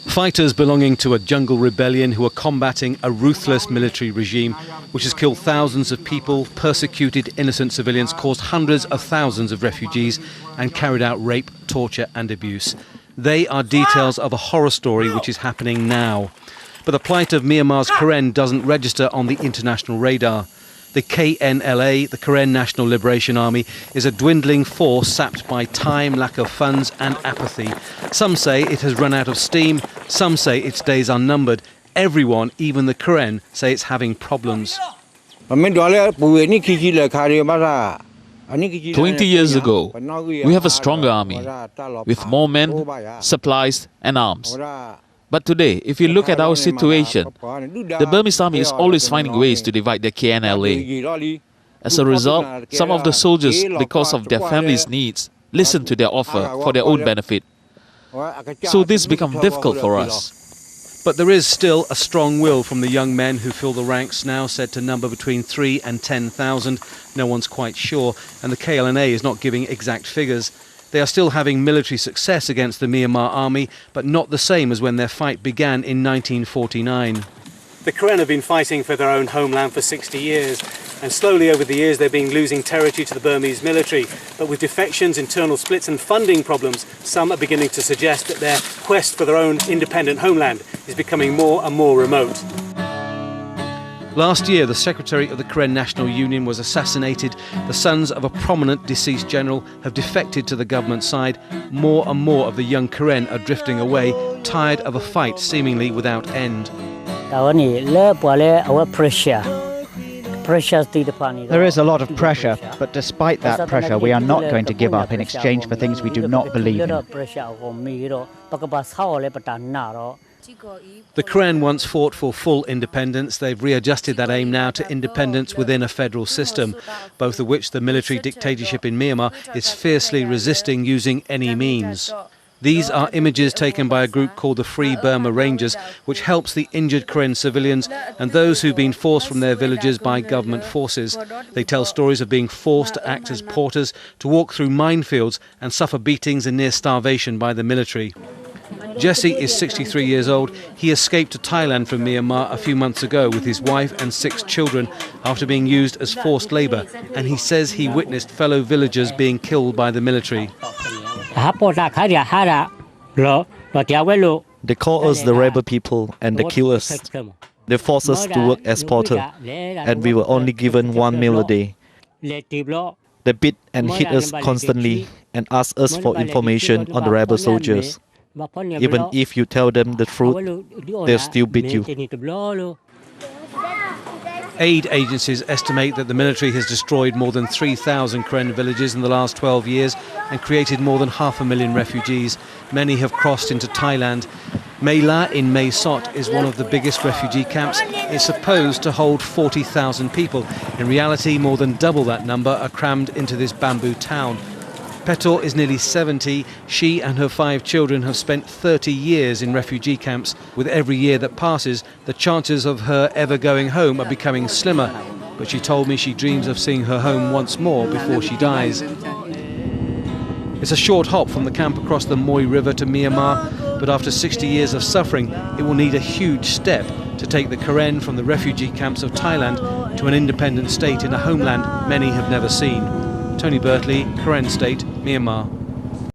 Fighters belonging to a jungle rebellion who are combating a ruthless military regime which has killed thousands of people, persecuted innocent civilians, caused hundreds of thousands of refugees and carried out rape, torture and abuse. They are details of a horror story which is happening now. But the plight of Myanmar's Karen doesn't register on the international radar. The KNLA, the Karen National Liberation Army, is a dwindling force sapped by time, lack of funds and apathy. Some say it has run out of steam, some say its days are numbered. Everyone, even the Karen, say it's having problems. 20 years ago, we have a stronger army, with more men, supplies and arms. But today, if you look at our situation, the Burmese army is always finding ways to divide the KNLA. As a result, some of the soldiers, because of their families' needs, listen to their offer for their own benefit. So this becomes difficult for us. But there is still a strong will from the young men who fill the ranks, now said to number between 3,000 and 10,000. No one's quite sure, and the KLNA is not giving exact figures. They are still having military success against the Myanmar army, but not the same as when their fight began in 1949. The Karen have been fighting for their own homeland for 60 years, and slowly over the years they've been losing territory to the Burmese military. But with defections, internal splits and funding problems, some are beginning to suggest that their quest for their own independent homeland is becoming more and more remote. Last year, the secretary of the Karen National Union was assassinated. The sons of a prominent deceased general have defected to the government side. More and more of the young Karen are drifting away, tired of a fight seemingly without end. There is a lot of pressure, but despite that pressure, we are not going to give up in exchange for things we do not believe in. The Karen once fought for full independence. They've readjusted that aim now to independence within a federal system, both of which the military dictatorship in Myanmar is fiercely resisting using any means. These are images taken by a group called the Free Burma Rangers, which helps the injured Karen civilians and those who've been forced from their villages by government forces. They tell stories of being forced to act as porters, to walk through minefields and suffer beatings and near starvation by the military. Jesse is 63 years old. He escaped to Thailand from Myanmar a few months ago with his wife and 6 children after being used as forced labour, and he says he witnessed fellow villagers being killed by the military. They call us the rebel people and they kill us. They force us to work as porter, and we were only given 1 meal a day. They beat and hit us constantly and ask us for information on the rebel soldiers. Even if you tell them the truth, they'll still beat you. Aid agencies estimate that the military has destroyed more than 3,000 Karen villages in the last 12 years and created more than 500,000 refugees. Many have crossed into Thailand. Mae La in Mae Sot is one of the biggest refugee camps. It's supposed to hold 40,000 people. In reality, more than double that number are crammed into this bamboo town. Petor is nearly 70. She and her 5 children have spent 30 years in refugee camps. With every year that passes, the chances of her ever going home are becoming slimmer. But she told me she dreams of seeing her home once more before she dies. It's a short hop from the camp across the Moei River to Myanmar, but after 60 years of suffering, it will need a huge step to take the Karen from the refugee camps of Thailand to an independent state in a homeland many have never seen. Tony Bertley, Karen State, Myanmar.